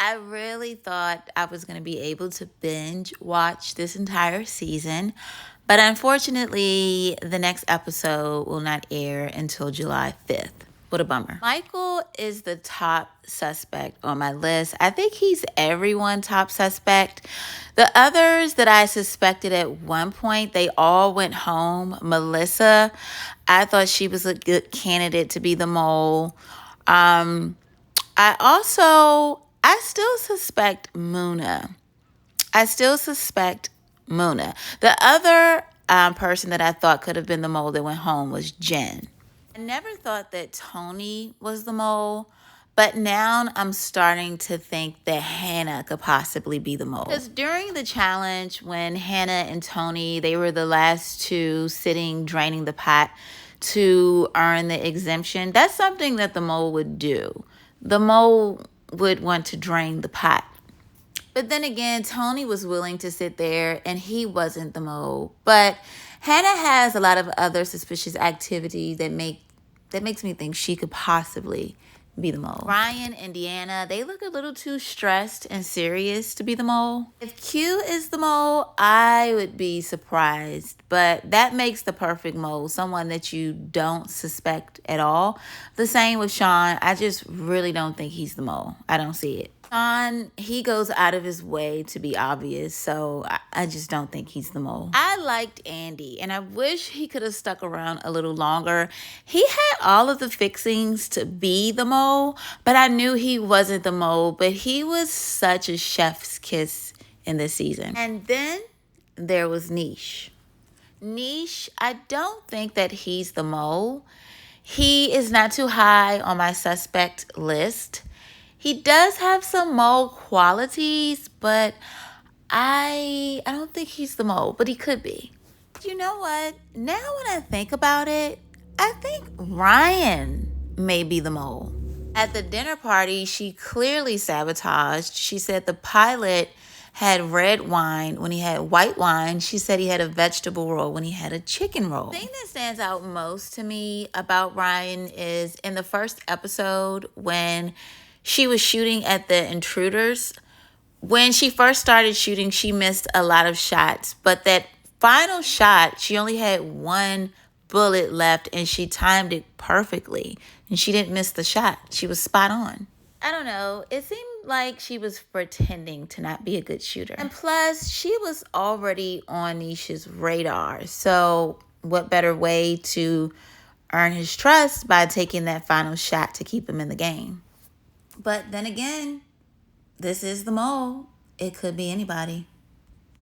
I really thought I was going to be able to binge watch this entire season, but unfortunately, the next episode will not air until July 5th. What a bummer. Michael is the top suspect on my list. I think he's everyone's top suspect. The others that I suspected at one point, they all went home. Melissa, I thought she was a good candidate to be the mole. I still suspect Muna. I still suspect Muna. The other person that I thought could have been the mole that went home was Jen. I never thought that Tony was the mole, but now I'm starting to think that Hannah could possibly be the mole. Because during the challenge, when Hannah and Tony, they were the last two sitting, draining the pot to earn the exemption, that's something that the mole would do. The mole would want to drain the pot. But then again, Tony was willing to sit there and he wasn't the mole. But Hannah has a lot of other suspicious activities that makes me think she could possibly be the mole. Ryan and Deanna, they look a little too stressed and serious to be the mole. If Q is the mole, I would be surprised. But that makes the perfect mole, someone that you don't suspect at all. The same with Sean. I just really don't think he's the mole. I don't see it. Sean, he goes out of his way to be obvious, so I just don't think he's the mole. I liked Andy, and I wish he could have stuck around a little longer. He had all of the fixings to be the mole, but I knew he wasn't the mole, but he was such a chef's kiss in this season. And then there was Nish. Nish, I don't think that he's the mole. He is not too high on my suspect list. He does have some mole qualities, but I don't think he's the mole, but he could be. You know what? Now when I think about it, I think Ryan may be the mole. At the dinner party, she clearly sabotaged. She said the pilot had red wine when he had white wine. She said he had a vegetable roll when he had a chicken roll. The thing that stands out most to me about Ryan is in the first episode when she was shooting at the intruders. When she first started shooting, she missed a lot of shots. But that final shot, she only had one bullet left and she timed it perfectly. And she didn't miss the shot. She was spot on. I don't know. It seemed like she was pretending to not be a good shooter. And plus, she was already on Nish's radar. So what better way to earn his trust by taking that final shot to keep him in the game? But then again, this is the mole. It could be anybody.